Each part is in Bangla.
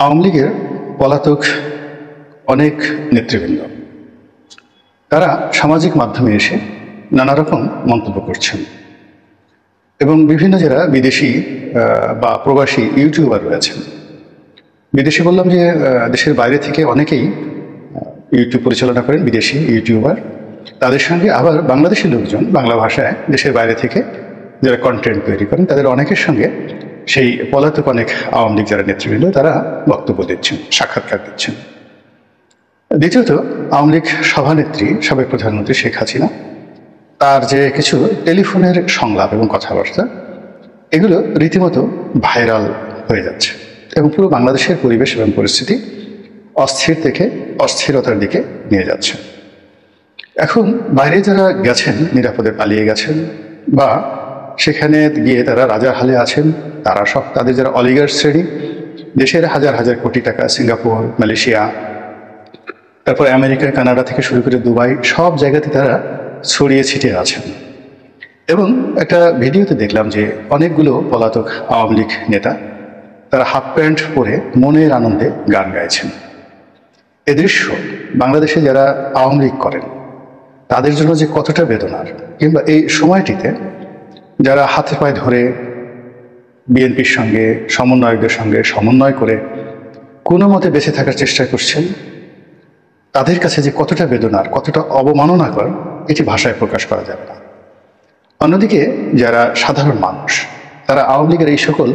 আওয়ামী লীগের পলাতক অনেক নেতৃবৃন্দ তারা সামাজিক মাধ্যমে এসে নানা রকম মন্তব্য করছেন এবং বিভিন্ন যারা বিদেশি বা প্রবাসী ইউটিউবার রয়েছেন। বিদেশি বললাম যে দেশের বাইরে থেকে অনেকেই ইউটিউব পরিচালনা করেন, বিদেশি ইউটিউবার। তাদের সঙ্গে আবার বাংলাদেশি লোকজন বাংলা ভাষায় দেশের বাইরে থেকে যারা কন্টেন্ট তৈরি করেন তাদের অনেকের সঙ্গে সেই পলাতক অনেক আওয়ামী লীগ যারা নেতৃবৃন্দ তারা বক্তব্য দিচ্ছেন, সাক্ষাৎকার দিচ্ছেন। দ্বিতীয়ত, আওয়ামী লীগ সভানেত্রী সাবেক প্রধানমন্ত্রী শেখ হাসিনা তার যে কিছু টেলিফোনের সংলাপ এবং কথাবার্তা এগুলো রীতিমতো ভাইরাল হয়ে যাচ্ছে এবং পুরো বাংলাদেশের পরিবেশ এবং পরিস্থিতি অস্থির থেকে অস্থিরতার দিকে নিয়ে যাচ্ছে। এখন বাইরে যারা গেছেন, নিরাপদে পালিয়ে গেছেন বা সেখানে গিয়ে তারা রাজার হালে আছেন, তারা সব তাদের যারা অলিগার শ্রেণী, দেশের হাজার হাজার কোটি টাকা সিঙ্গাপুর, মালয়েশিয়া, তারপর আমেরিকা, কানাডা থেকে শুরু করে দুবাই, সব জায়গাতে তারা ছড়িয়ে ছিটিয়ে আছেন। এবং একটা ভিডিওতে দেখলাম যে অনেকগুলো পলাতক আওয়ামী লীগ নেতা তারা হাফ প্যান্ট পরে মনের আনন্দে গান গাইছেন। এ দৃশ্য বাংলাদেশে যারা আওয়ামী লীগ করেন তাদের জন্য যে কতটা বেদনার, কিংবা এই সময়টিতে যারা হাতে পায়ে ধরে বিএনপির সঙ্গে সমন্বয়কদের সঙ্গে সমন্বয় করে কোনো মতে বেঁচে থাকার চেষ্টা করছেন, তাদের কাছে যে কতটা বেদনার, কতটা অবমাননাকর, এটি ভাষায় প্রকাশ করা যাবে না। অন্যদিকে যারা সাধারণ মানুষ তারা আওয়ামী লীগের এই সকল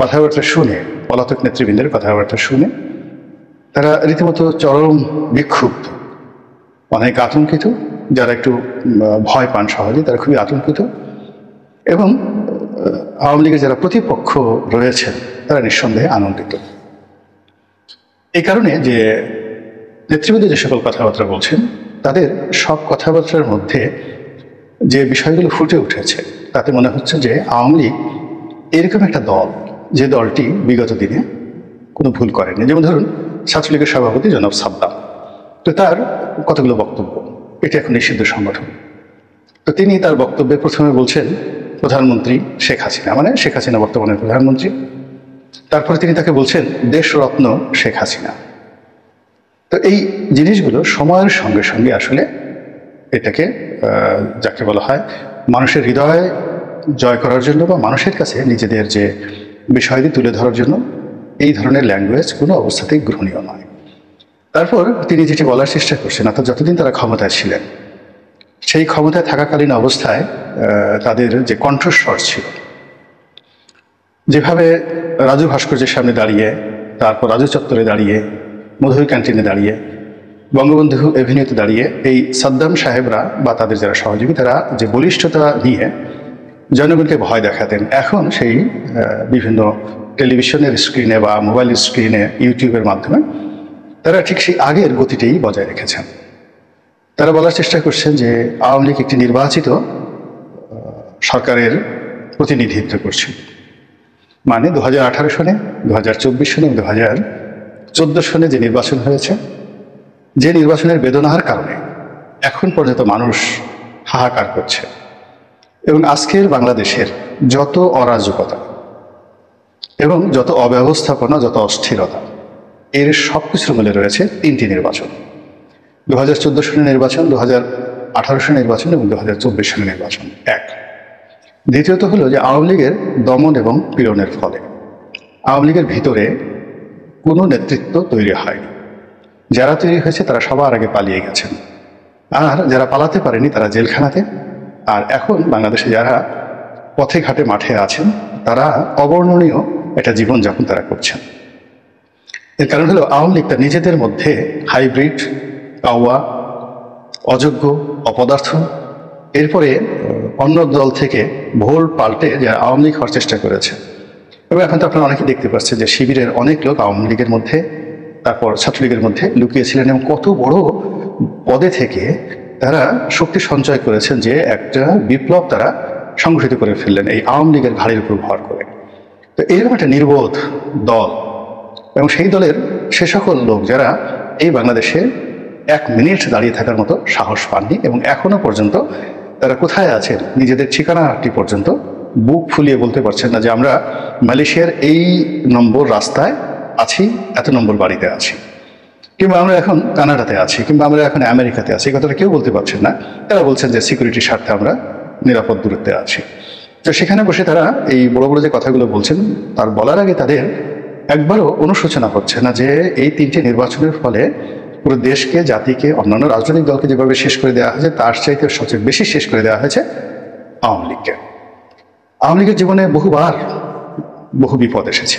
কথাবার্তা শুনে, পলাতক নেতৃবৃন্দের কথাবার্তা শুনে তারা রীতিমতো চরম বিক্ষুব্ধ, অনেক আতঙ্কিত। যারা একটু ভয় পান সহজে তারা খুবই আতঙ্কিত এবং আওয়ামী লীগের যারা প্রতিপক্ষ রয়েছেন তারা নিঃসন্দেহে আনন্দিত। এই কারণে যে নেতৃবৃন্দ যে সকল কথাবার্তা বলছেন তাদের সব কথাবার্তার মধ্যে যে বিষয়গুলো ফুটে উঠেছে তাতে মনে হচ্ছে যে আওয়ামী লীগ এরকম একটা দল যে দলটি বিগত দিনে কোনো ভুল করেনি। যেমন ধরুন ছাত্রলীগের সভাপতি জনাব সাদ্দাম, তো তার কতগুলো বক্তব্য, এটি এখন নিষিদ্ধ সংগঠন। তো তিনি তার বক্তব্যে প্রথমে বলছেন প্রধানমন্ত্রী শেখ হাসিনা, মানে শেখ হাসিনা বর্তমানে প্রধানমন্ত্রী। তারপরে তিনি তাকে বলছেন দেশরত্ন শেখ হাসিনা। তো এই জিনিসগুলো সময়ের সঙ্গে সঙ্গে আসলে এটাকে যাকে বলা হয় মানুষের হৃদয় জয় করার জন্য বা মানুষের কাছে নিজেদের যে বিষয়টি তুলে ধরার জন্য এই ধরনের ল্যাঙ্গুয়েজ কোনো অবস্থাতেই গ্রহণীয় নয়। তারপর তিনি যেটি বলার চেষ্টা করছেন, অর্থাৎ যতদিন তারা ক্ষমতায় ছিলেন সেই ক্ষমতায় থাকাকালীন অবস্থায় তাদের যে কণ্ঠস্বর ছিল, যেভাবে রাজু ভাস্কর্যের সামনে দাঁড়িয়ে, তারপর রাজু চত্বরে দাঁড়িয়ে, মধুর ক্যান্টিনে দাঁড়িয়ে, বঙ্গবন্ধু এভিনিউতে দাঁড়িয়ে এই সাদ্দাম সাহেবরা বা তাদের যারা সহযোগী তারা যে বলিষ্ঠতা নিয়ে জনগণকে ভয় দেখাতেন, এখন সেই বিভিন্ন টেলিভিশনের স্ক্রিনে বা মোবাইল স্ক্রিনে, ইউটিউবের মাধ্যমে তারা ঠিক সেই আগের গতিটাই বজায় রেখেছেন। তারা বলার চেষ্টা করছেন যে আওয়ামী লীগ একটি নির্বাচিত সরকারের প্রতিনিধিত্ব করছে, মানে 2018 সনে, 2024 সনে, 2014 সনে যে নির্বাচন হয়েছে, যে নির্বাচনের বেদনার কারণে এখন পর্যন্ত মানুষ হাহাকার করছে। এবং আজকের বাংলাদেশের যত অরাজকতা এবং যত অব্যবস্থাপনা, যত অস্থিরতা, এর সব কিছুর মূলে রয়েছে তিনটি নির্বাচন: 2014 সনের নির্বাচন, 2018 সনের নির্বাচন এবং 2024 সনের নির্বাচন। এক। দ্বিতীয়ত হলো যে আওয়ামী লীগের দমন এবং পীড়নের ফলে আওয়ামী লীগের ভিতরে কোনো নেতৃত্ব তৈরি হয়নি। যারা তৈরি হয়েছে তারা সবার আগে পালিয়ে গেছেন, আর যারা পালাতে পারেনি তারা জেলখানাতে। আর এখন বাংলাদেশে যারা পথে ঘাটে মাঠে আছেন তারা অবর্ণনীয় একটা জীবনযাপন তারা করছেন। এর কারণ হলো আওয়ামী লীগ তার নিজেদের মধ্যে হাইব্রিড, কাওয়া, অযোগ্য, অপদার্থ, এরপরে অন্য দল থেকে ভোল পাল্টে যারা আওয়ামী লীগ হওয়ার চেষ্টা করেছে। এবং এখন তো আপনারা অনেকে দেখতে পাচ্ছেন যে শিবিরের অনেক লোক আওয়ামী লীগের মধ্যে, তারপর ছাত্রলীগের মধ্যে লুকিয়েছিলেন এবং কত বড় পদে থেকে তারা শক্তি সঞ্চয় করেছেন যে একটা বিপ্লব তারা সংগঠিত করে ফেললেন এই আওয়ামী লীগের ঘাড়ির উপর ভর করে। তো এরকম একটা নির্বোধ দল এবং সেই দলের সে সকল লোক যারা এই বাংলাদেশে 1 মিনিট দাঁড়িয়ে থাকার মতো সাহস পাননি এবং এখনো পর্যন্ত তারা কোথায় আছেন নিজেদের ঠিকানাটি পর্যন্ত বুক ফুলিয়ে বলতে পারছেন না যে আমরা মালয়েশিয়ার এই নম্বর রাস্তায় আছি, এত নম্বর বাড়িতে আছি, কিংবা আমরা এখন কানাডাতে আছি, কিংবা আমরা এখন আমেরিকাতে আছি, এই কথাটা কেউ বলতে পারছেন না। তারা বলছেন যে সিকিউরিটির স্বার্থে আমরা নিরাপদ দূরত্বে আছি। তো সেখানে বসে তারা এই বড় বড় যে কথাগুলো বলছেন, তার বলার আগে তাদের একবারও অনুশোচনা হচ্ছে না যে এই 3টে নির্বাচনের ফলে পুরো দেশকে, জাতিকে, অন্যান্য রাজনৈতিক দলকে যেভাবে শেষ করে দেওয়া হয়েছে, তার চাইতে সবচেয়ে বেশি শেষ করে দেওয়া হয়েছে আওয়ামী লীগকে। আওয়ামী লীগের জীবনে বহুবার বহু বিপদ এসেছে।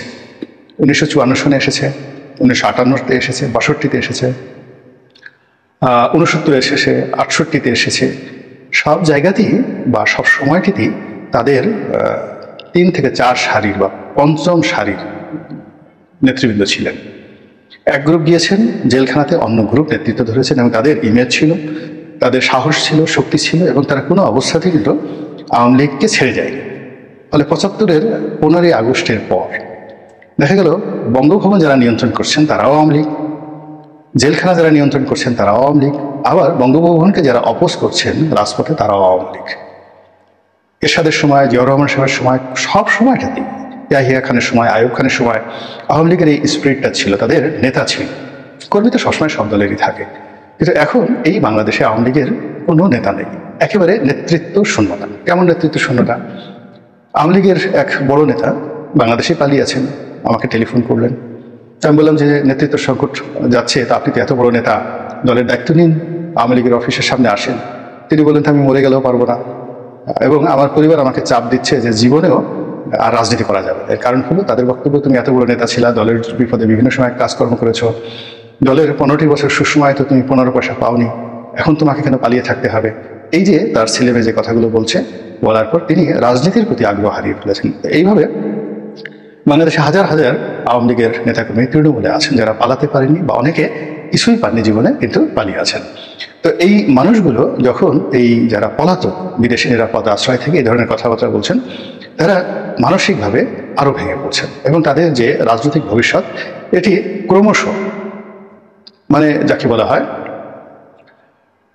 1954 সনে এসেছে, 1958-তে এসেছে, 62-তে এসেছে, 69-এ এসেছে, 68-তে এসেছে। সব জায়গাতেই বা সব সময়টিতেই তাদের 3 থেকে 4 সারির বা 5ম সারির নেতৃবৃন্দ ছিলেন। এক গ্রুপ গিয়েছেন জেলখানাতে, অন্য গ্রুপ নেতৃত্ব ধরেছেন, এবং তাদের ইমেজ ছিল, তাদের সাহস ছিল, শক্তি ছিল, এবং তারা কোনো অবস্থাতেই কিন্তু আওয়ামী লীগকে ছেড়ে যায়নি। ফলে 75-এর 15ই আগস্টের পর দেখা গেল বঙ্গভবন যারা নিয়ন্ত্রণ করছেন তারাও আওয়ামী লীগ, জেলখানা যারা নিয়ন্ত্রণ করছেন তারাও আওয়ামী লীগ, আবার বঙ্গভবনকে যারা অপোজ করছেন রাজপথে তারাও আওয়ামী লীগ। এরশাদের সময়, জিয়াউর রহমান সাহেবের সময়, সব সময়টাতেই, ইয়াহিয়া খানের সময়, আইয়ুব খানের সময় আওয়ামী লীগের এই স্পিরিটটা ছিল, তাদের নেতা ছিল। কর্মী তো সবসময় সব দলেরই থাকে, কিন্তু এখন এই বাংলাদেশে আওয়ামী লীগের কোনো নেতা নেই, একেবারে নেতৃত্ব শূন্যতা। কেমন নেতৃত্ব শূন্যতা? আওয়ামী লীগের এক বড় নেতা বাংলাদেশে পালিয়ে আছেন, আমাকে টেলিফোন করলেন। আমি বললাম যে নেতৃত্ব সংকট যাচ্ছে, তা আপনি তো এত বড় নেতা, দলের দায়িত্ব নিন, আওয়ামী লীগের অফিসের সামনে আসেন। তিনি বললেন আমি মরে গেলেও পারবো না, এবং আমার পরিবার আমাকে চাপ দিচ্ছে যে জীবনেও আর রাজনীতি করা যাবে। এর কারণ হলো তাদের বক্তব্য, তুমি এত বড় নেতা ছিলা, দলের বিপদে বিভিন্ন সময় কাজকর্ম করেছো, দলের 15টি বছর সুসময় তো তুমি 15 পয়সা পাওনি, এখন তোমাকে কেন পালিয়ে থাকতে হবে? এই যে তার ছেলেমেয়ে যে কথাগুলো বলছে, বলার পর তিনি রাজনীতির প্রতি আগ্রহ হারিয়ে ফেলেছেন। এইভাবে বাংলাদেশে হাজার হাজার আওয়ামী লীগের নেতাকর্মী তৃণমূলে আছেন যারা পালাতে পারেনি, বা অনেকে কিছুই পাননি জীবনে, কিন্তু পালিয়ে আছেন। তো এই মানুষগুলো যখন এই যারা পলাতক, বিদেশি নিরাপদ আশ্রয় থেকে এই ধরনের কথাবার্তা বলছেন, তারা মানসিকভাবে আরো ভেঙে পড়ছেন, এবং তাদের যে রাজনৈতিক ভবিষ্যৎ এটি ক্রমশ যাকে বলা হয়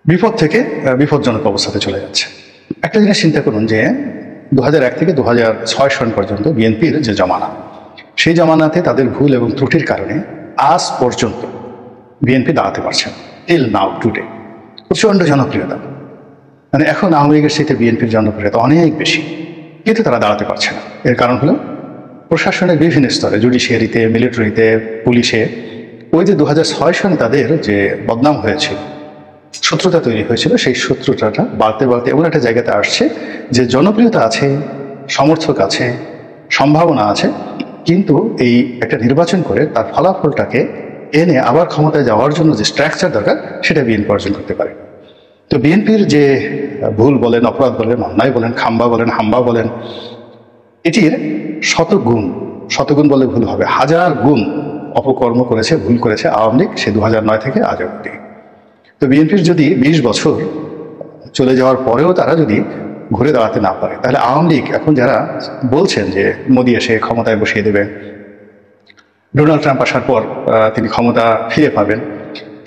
বিপদ থেকে বিপজ্জনক অবস্থাতে চলে যাচ্ছে। একটা জিনিস চিন্তা করুন যে 2001 থেকে 2006 সন পর্যন্ত বিএনপির যে জমানা, সেই জমানাতে তাদের ভুল এবং ত্রুটির কারণে আজ পর্যন্ত বিএনপি দাঁড়াতে পারছে না। টিল নাও টুডে প্রচণ্ড জনপ্রিয়তা, এখন আওয়ামী লীগের সাথে বিএনপির জনপ্রিয়তা অনেক বেশি, কিন্তু তারা দাঁড়াতে পারছে না। এর কারণ হলো প্রশাসনের বিভিন্ন স্তরে, জুডিশিয়ারিতে, মিলিটারিতে, পুলিশে, ওই যে 2006 সনে তাদের যে বদনাম হয়েছিল, শত্রুতা তৈরি হয়েছিল, সেই শত্রুতাটা বাড়তে বাড়তে এমন একটা জায়গাতে আসছে যে জনপ্রিয়তা আছে, সমর্থক আছে, সম্ভাবনা আছে, কিন্তু এই একটা নির্বাচন করে তার ফলাফলটাকে এনে আবার ক্ষমতায় যাওয়ার জন্য যে স্ট্রাকচার দরকার, সেটা বিএনপি অর্জন করতে পারে। তো বিএনপির যে ভুল বলেন, অপরাধ বলেন, অন্যায় বলেন, খাম্বা বলেন, হাম্বা বলেন, এটির শতগুণ বলে ভুল হবে, 1000 গুণ অপকর্ম করেছে, ভুল করেছে আওয়ামী লীগ সে 2009 থেকে আজ অবধি। তো বিএনপির যদি 20 বছর চলে যাওয়ার পরেও তারা যদি ঘুরে দাঁড়াতে না পারে, তাহলে আওয়ামী লীগ এখন যারা বলছেন যে মোদি এসে ক্ষমতায় বসিয়ে দেবেন, ডোনাল্ড ট্রাম্প আসার পর তিনি ক্ষমতা ফিরে পাবেন,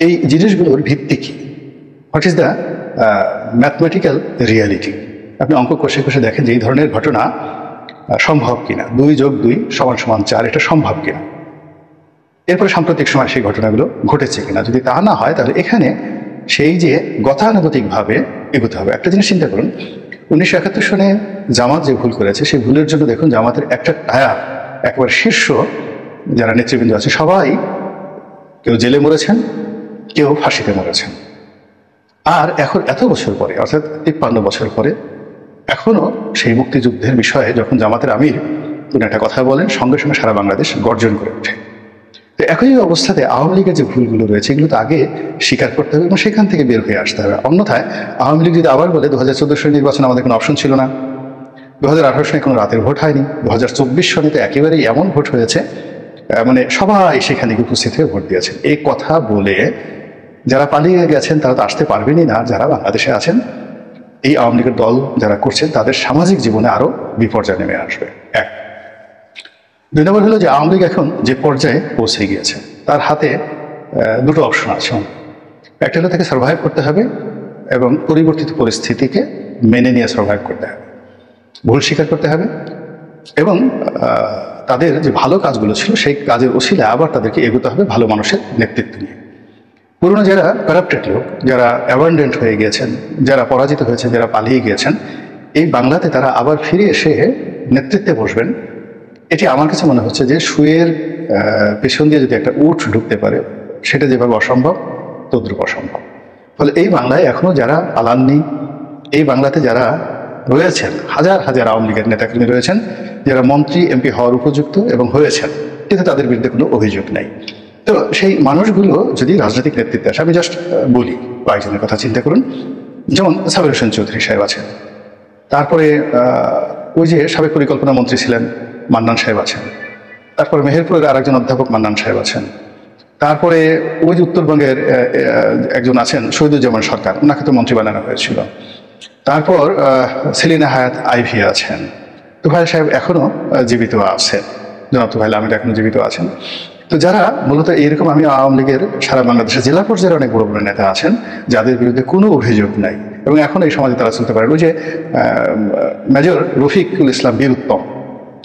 এই জিনিসগুলোর ভিত্তি কি? What is the mathematical reality? আপনি অঙ্ক কষে কষে দেখেন যে এই ধরনের ঘটনা সম্ভব কিনা, 2 + 2 = 4, এটা সম্ভব কিনা। এরপরে সাম্প্রতিক সময় সেই ঘটনাগুলো ঘটেছে কিনা। যদি তা না হয়, তাহলে এখানে সেই যে গতানুগতিকভাবে এগোতে হবে। একটা জিনিস চিন্তা করুন, 1971 সনে জামাত যে ভুল করেছে, সেই ভুলের জন্য দেখুন জামাতের একটা টায়ার, একবার শীর্ষ যারা নেতৃবৃন্দ আছে সবাই কেউ জেলে মরেছেন, কেউ ফাঁসিতে মরেছেন। আর এখন এত বছর পরে, অর্থাৎ 53 বছর পরে, এখনো সেই মুক্তিযুদ্ধের বিষয়ে যখন জামাতের আমির কোনো একটা কথা বলেন, সঙ্গে সঙ্গে সারা বাংলাদেশ গর্জন করে ওঠে। তো একই অবস্থাতে আওয়ামী লীগের যে ভুলগুলো রয়েছে, এগুলো তো আগে স্বীকার করতে হবে এবং সেখান থেকে বের হয়ে আসতে হবে। অন্যথায় আওয়ামী লীগ যদি আবার বলে 2014 সনের নির্বাচন আমাদের কোনো অপশন ছিল না, 2018 সনে কোনো রাতের ভোট হয়নি, 2024 সনে তো একেবারেই এমন ভোট হয়েছে, সবাই সেখানে উপস্থিত হয়ে ভোট দিয়েছেন, এই কথা বলে যারা পালিয়ে গেছেন তারা তো আসতে পারবেনই না। যারা বাংলাদেশে আছেন, এই আওয়ামী লীগের দল যারা করছেন, তাদের সামাজিক জীবনে আরো বিপর্যয় নেমে আসবে। 2 নম্বর হলো যে আওয়ামী লীগ এখন যে পর্যায়ে পৌঁছে গিয়েছে, তার হাতে 2টো অপশন আছে। একটা হলো তাকে সার্ভাইভ করতে হবে এবং পরিবর্তিত পরিস্থিতিকে মেনে নিয়ে সার্ভাইভ করতে হবে, ভুল স্বীকার করতে হবে এবং তাদের যে ভালো কাজগুলো ছিল সেই কাজের ওসিলায় আবার তাদেরকে এগোতে হবে ভালো মানুষের নেতৃত্ব নিয়ে। পুরনো যারা কারাপ্টেড লোক, যারা অ্যাবান্ডেন্ট হয়ে গিয়েছেন, যারা পরাজিত হয়েছেন, যারা পালিয়ে গিয়েছেন, এই বাংলাতে তারা আবার ফিরে এসে নেতৃত্বে বসবেন। এটি আমার কাছে মনে হচ্ছে যে সুয়ের পেছন দিয়ে যদি একটা উট ঢুকতে পারে, সেটা যেভাবে অসম্ভব তদ্রুপ অসম্ভব। ফলে এই বাংলায় এখনো যারা পালাননি, এই বাংলাতে যারা রয়েছেন, হাজার হাজার আওয়ামী লীগের নেতাকর্মী রয়েছেন যারা মন্ত্রী এমপি হওয়ার উপযুক্ত এবং হয়েছেন, কিন্তু তাদের বিরুদ্ধে কোনো অভিযোগ নাই। তো সেই মানুষগুলো যদি রাজনৈতিক নেতৃত্বে আসে, আমি জাস্ট বলি কয়েকজনের কথা চিন্তা করুন। যেমন সাবির হোসেন চৌধুরী সাহেব আছেন, তারপরে ওই যে সাবেক পরিকল্পনা মন্ত্রী ছিলেন মান্নান সাহেব আছেন, তারপরে মেহেরপুরের আরেকজন অধ্যাপক মান্নান সাহেব আছেন, তারপরে ওই যে উত্তরবঙ্গের একজন আছেন শহীদুজ্জামান সরকার, ওনাকে তো মন্ত্রী বানানো হয়েছিল। তারপর সেলিনা হায়াত আইভি আছেন, তুফাইল সাহেব এখনো জীবিত আছেন, জনাব তুফাইল আহমেদ এখনো জীবিত আছেন। তো যারা মূলত এইরকম, আমি আওয়ামী লীগের সারা বাংলাদেশের জেলা পর্যায়ের অনেক বড় বড় নেতা আছেন যাদের বিরুদ্ধে কোনো অভিযোগ নাই এবং এখন এই সমাজে তারা চলতে পারেন। ওই যে মেজর রফিকুল ইসলাম বীর উত্তম,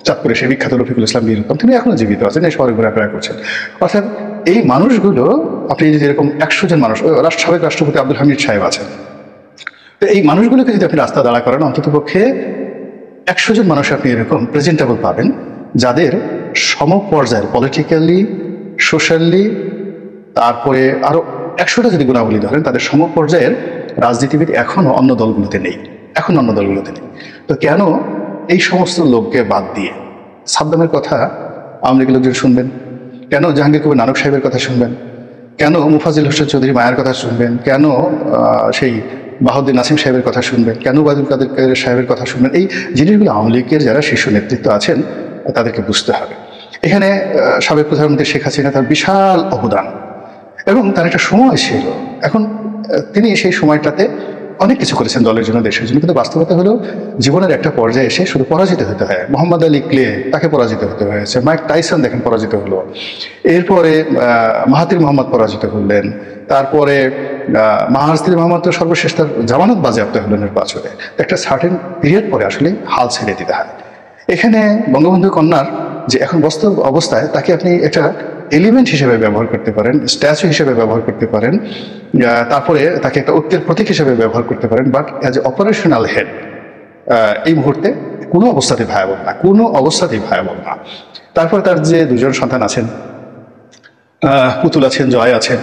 চাঁদপুরে সে বিখ্যাত রফিকুল ইসলাম বীর উত্তম, তিনি এখনো জীবিত আছেন, এই শহরে ঘোরাফেরা করছেন। অর্থাৎ এই মানুষগুলো, আপনি যদি এরকম 100 জন মানুষ, সাবেক রাষ্ট্রপতি আব্দুল হামিদ সাহেব আছেন, তো এই মানুষগুলোকে যদি আপনি রাস্তা দাঁড়া করেন, অন্তত পক্ষে 100 জন মানুষ আপনি এরকম প্রেজেন্টেবল পাবেন যাদের সমপর্যায়ের পলিটিক্যালি, সোশ্যালি, তারপরে আরো 100টা যদি গুণাবলী ধরেন, তাদের সমপর্যায়ের রাজনীতিবিদ এখনো অন্য দলগুলোতে নেই, এখন অন্য দলগুলোতে নেই। তো কেন এই সমস্ত লোককে বাদ দিয়ে সাদ্দামের কথা আওয়ামী লীগের লোকজন শুনবেন? কেন জাহাঙ্গীর কবির নানক সাহেবের কথা শুনবেন? কেন মুফাজিল হোসেন চৌধুরী মায়ের কথা শুনবেন? কেন সেই বাহাউদ্দিন নাসিম সাহেবের কথা শুনবেন? কেন ওবায়দুল কাদের সাহেবের কথা শুনবেন? এই জিনিসগুলো আওয়ামী লীগের যারা শীর্ষ নেতৃত্ব আছেন তাদেরকে বুঝতে হবে। এখানে সাবেক প্রধানমন্ত্রী শেখ হাসিনা, তার বিশাল অবদান এবং তার একটা সময় ছিল, এখন তিনি সেই সময়টাতে অনেক কিছু করেছেন দলের জন্য, দেশের জন্য, কিন্তু বাস্তবতা হলো জীবনের একটা পর্যায়ে এসে শুধু পরাজিত হতে হয়। মোহাম্মদ আলী ক্লে, তাকে পরাজিত হতে হয়েছে। মাইক টাইসন দেখেন পরাজিত হলো, এরপরে মাহাতির মোহাম্মদ পরাজিত হলেন, তারপরে মাহাতির মোহাম্মদ তো সর্বশেষ তার জামানত বাজেয়াপ্ত হলো নির্বাচনে। একটা সার্টেন পিরিয়ড পরে আসলে হাল ছেড়ে দিতে হয়। এখানে বঙ্গবন্ধু কন্যার যে এখন বাস্তব অবস্থায়, তাকে আপনি একটা এলিমেন্ট হিসেবে ব্যবহার করতে পারেন, স্ট্যাচু হিসেবে ব্যবহার করতে পারেন, তারপরে তাকে একটা ঐক্যের প্রতীক হিসেবে ব্যবহার করতে পারেন, but as a operational head এই মুহূর্তে কোনো অবস্থাতেই ভায়াবল না, কোনো অবস্থাতেই ভায়াবল না। তারপরে তার যে দুজন সন্তান আছেন, পুতুল আছেন, জয় আছেন,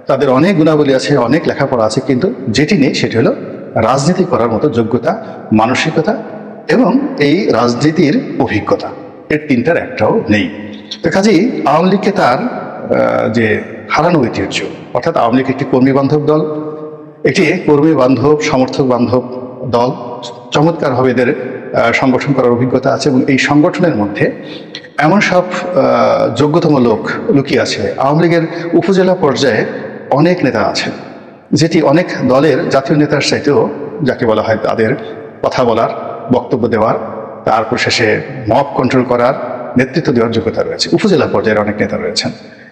তাদের অনেক গুণাবলী আছে, অনেক লেখাপড়া আছে, কিন্তু যেটি নেই সেটি হলো রাজনীতি করার মতো যোগ্যতা, মানসিকতা এবং এই রাজনীতির অভিজ্ঞতা। এর তিনটার একটাও নেই। তো কাজেই আওয়ামী লীগকে তার যে হারানো ঐতিহ্য, অর্থাৎ আওয়ামী লীগ একটি কর্মী বান্ধব দল, একটি কর্মী বান্ধব, সমর্থক বান্ধব দল, চমৎকারভাবে এদের সংগঠন করার অভিজ্ঞতা আছে এবং এই সংগঠনের মধ্যে এমন সব যোগ্যতম লোক লুকিয়ে আছে। আওয়ামী লীগের উপজেলা পর্যায়ে অনেক নেতা আছেন, যেটি অনেক দলের জাতীয় নেতার চাইতেও, যাকে বলা হয় তাদের কথা বলার, বক্তব্য দেওয়ার, তারপর শেষে মব কন্ট্রোল করার, নেতৃত্ব দেওয়ার যোগ্যতা রয়েছে। উপজেলা পর্যায়ের অনেক নেতা রয়েছেন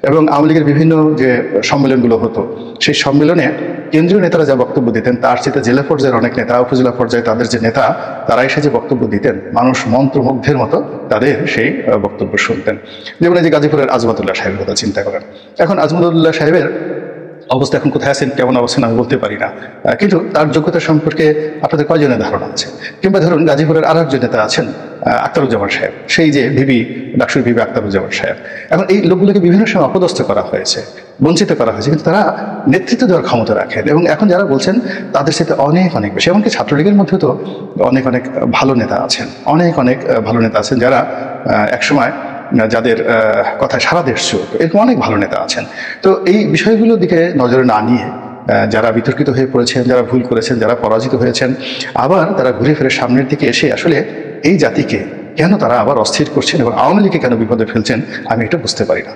এবং আওয়ামী লীগের বিভিন্ন যে সম্মেলনগুলো হতো, সেই সম্মেলনে কেন্দ্রীয় নেতারা যা বক্তব্য দিতেন, তার চেয়ে জেলা পর্যায়ের অনেক নেতা, উপজেলা পর্যায়ে তাদের যে নেতা, তারা এসে যে বক্তব্য দিতেন, মানুষ মন্ত্রমুগ্ধের মতো তাদের সেই বক্তব্য শুনতেন। যেমন এই যে গাজীপুরের আজমাতুল্লাহ সাহেবের কথা চিন্তা করেন। এখন আজমাতুল্লাহ সাহেবের অবস্থা এখন কোথায় আছেন, কেমন অবস্থান আমি বলতে পারি না, কিন্তু তার যোগ্যতা সম্পর্কে আপনাদের কয়জনের ধারণা আছে? কিংবা ধরুন গাজীপুরের আরো একজন নেতা আছেন আখতারুজ্জামান সাহেব, সেই যে ভিবি, ডাকসুর ভিবি আখতারুজ্জামান সাহেব। এখন এই লোকগুলোকে বিভিন্ন সময় অপদস্থ করা হয়েছে, বঞ্চিত করা হয়েছে, কিন্তু তারা নেতৃত্ব দেওয়ার ক্ষমতা রাখেন এবং এখন যারা বলছেন তাদের সাথে অনেক অনেক বেশি। এমনকি ছাত্রলীগের মধ্যে তো অনেক অনেক ভালো নেতা আছেন, অনেক অনেক ভালো নেতা আছেন যারা একসময়, যাদের কথায় সারা দেশ চলত, এরকম অনেক ভালো নেতা আছেন। তো এই বিষয়গুলোর দিকে নজরে না নিয়ে যারা বিতর্কিত হয়ে পড়েছেন, যারা ভুল করেছেন, যারা পরাজিত হয়েছেন, আবার তারা ঘুরে ফিরে সামনের দিকে এসে আসলে এই জাতিকে কেন তারা আবার অস্থির করছেন এবং আওয়ামী লীগকে কেন বিপদে ফেলছেন, আমি এটা বুঝতে পারি না।